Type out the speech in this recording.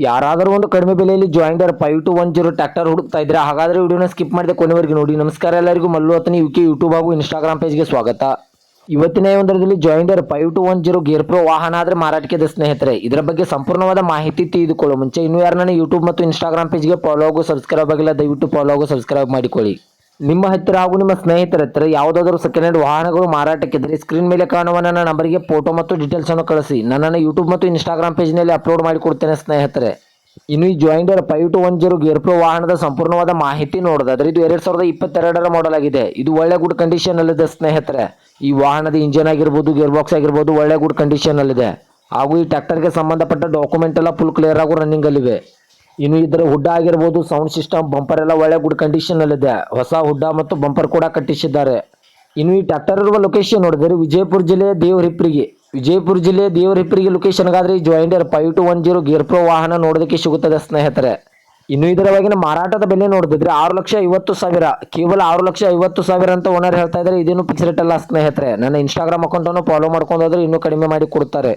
ಯಾರಾದರೂ ಒಂದು ಕಡಿಮೆ ಬೆಲೆಯಲ್ಲಿ ಜಾಯಿಂಡರ್ 5210 ಟ್ರ್ಯಾಕ್ಟರ್ ಹುಡುಕ್ತಾ ಇದ್ರೆ ಹಾಗಾದ್ರೆ ವಿಡಿಯೋನ ಸ್ಕಿಪ್ ಮಾಡಿದೆ ಕೊನೆವರೆಗೂ ನೋಡಿ. ನಮಸ್ಕಾರ ಎಲ್ಲರಿಗೂ, ಮಲ್ಲು ಅತನಿ ಯುಕೆ ಯೂಟ್ಯೂಬ್ ಹಾಗೂ ಇನ್ಸ್ಟಾಗ್ರಾಮ್ ಪೇಜ್ಗೆ ಸ್ವಾಗತ. ಇವತ್ತಿನ ಒಂದರದಲ್ಲಿ ಜಾಯಿಂಡರ್ 5210 ಗೇರ್ ಪ್ರೋ ವಾಹನ ಆದರೆ ಮಾರಾಟಕ್ಕೆ ಸ್ನೇಹಿತರೆ. ಇದರ ಬಗ್ಗೆ ಸಂಪೂರ್ಣವಾದ ಮಾಹಿತಿ ತಿಳಿದುಕೊಳ್ಳೋ ಮುಂಚೆ ಇನ್ನೂ ಯಾರನ್ನ ಯೂಟ್ಯೂಬ್ ಮತ್ತು ಇನ್ಸ್ಟಾಗ್ರಾಮ್ ಪೇಜ್ಗೆ ಫಾಲೋ ಹಾಗೂ ಸಬ್ಸ್ಕ್ರೈಬ್ ಆಗಿಲ್ಲ ದಯವಿಟ್ಟು ಫಾಲೋ ಹಾಗೂ ಸಬ್ಸ್ಕ್ರೈಬ್ ಮಾಡಿಕೊಳ್ಳಿ. ನಿಮ್ಮ ಹತ್ತಿರ ಹಾಗೂ ನಿಮ್ಮ ಸ್ನೇಹಿತರ ಹತ್ತಿರ ಯಾವುದಾದರೂ ಸೆಕೆಂಡ್ ಹ್ಯಾಂಡ್ ವಾಹನಗಳು ಮಾರಾಟಕ್ಕಿದ್ದರೆ ಸ್ಕ್ರೀನ್ ಮೇಲೆ ಕಾಣುವ ನನ್ನ ನಂಬರ್ಗೆ ಫೋಟೋ ಮತ್ತು ಡೀಟೇಲ್ಸ್ ಅನ್ನು ಕಳಿಸಿ. ನನ್ನನ್ನು ಯೂಟ್ಯೂಬ್ ಮತ್ತು ಇನ್ಸ್ಟಾಗ್ರಾಮ್ ಪೇಜ್ನಲ್ಲಿ ಅಪ್ಲೋಡ್ ಮಾಡಿಕೊಡ್ತೇನೆ ಸ್ನೇಹಿತರೆ. ಇನ್ನು ಈ ಜಾಯಿಂಡರ್ 5210 ಗೇರ್ ಪ್ರೋ ವಾಹನದ ಸಂಪೂರ್ಣವಾದ ಮಾಹಿತಿ ನೋಡೋದಾದ್ರೆ ಇದು 2022ರ ಮಾಡೆಲ್ ಆಗಿದೆ. ಇದು ಒಳ್ಳೆ ಗುಡ್ ಕಂಡೀಷನ್ ಅಲ್ಲಿದೆ ಸ್ನೇಹಿತರೆ. ಈ ವಾಹನದ ಇಂಜಿನ್ ಆಗಿರ್ಬೋದು, ಗೇರ್ ಬಾಕ್ಸ್ ಆಗಿರ್ಬೋದು ಒಳ್ಳೆ ಗುಡ್ ಕಂಡೀಷನ್ ಅಲ್ಲಿದೆ. ಹಾಗೂ ಈ ಟ್ರ್ಯಾಕ್ಟರ್ಗೆ ಸಂಬಂಧಪಟ್ಟ ಡಾಕ್ಯುಮೆಂಟ್ ಎಲ್ಲ ಫುಲ್ ಕ್ಲಿಯರ್ ಹಾಗೂ ರನ್ನಿಂಗ್ ಅಲ್ಲಿವೆ. ಇನ್ನು ಇದರ ಹುಡ್ಡ ಆಗಿರ್ಬೋದು, ಸೌಂಡ್ ಸಿಸ್ಟಮ್, ಬಂಪರ್ ಎಲ್ಲ ಒಳ್ಳೆ ಗುಡ್ ಕಂಡೀಷನ್ ಅಲ್ಲಿದೆ. ಹೊಸ ಹುಡ್ಡ ಮತ್ತು ಬಂಪರ್ ಕೂಡ ಕಟ್ಟಿಸಿದ್ದಾರೆ. ಇನ್ನು ಈ ಟ್ರ್ಯಾಕ್ಟರ್ ಇರುವ ಲೊಕೇಶನ್ ನೋಡಿದರೆ ವಿಜಯಪುರ ಜಿಲ್ಲೆಯ ದೇವರಿಪ್ಪರಿಗೆ ಲೊಕೇಶನ್ಗಾದ್ರೆ ಈ ಜಾಯಿಂಡರ್ 5210 ಗೇರ್ ಪ್ರೋ ವಾಹನ ನೋಡೋದಕ್ಕೆ ಸಿಗುತ್ತದೆ ಸ್ನೇಹಿತರೆ. ಇನ್ನು ಇದರ ಒಳಗಿನ ಮಾರಾಟದ ಬೆಲೆ ನೋಡಿದ್ರೆ 6,50,000, ಕೇವಲ 6,50,000 ಅಂತ ಓನರ್ ಹೇಳ್ತಾ ಇದ್ದಾರೆ. ಇದೇನು ಫಿಕ್ಸ್ ರೇಟ್ ಅಲ್ಲ ಸ್ನೇಹಿತರೆ. ನನ್ನ ಇನ್ಸ್ಟಾಗ್ರಾಮ್ ಅಕೌಂಟನ್ನು ಫಾಲೋ ಮಾಡ್ಕೊಂಡೋದ್ರೆ ಇನ್ನೂ ಕಡಿಮೆ ಮಾಡಿ ಕೊಡ್ತಾರೆ.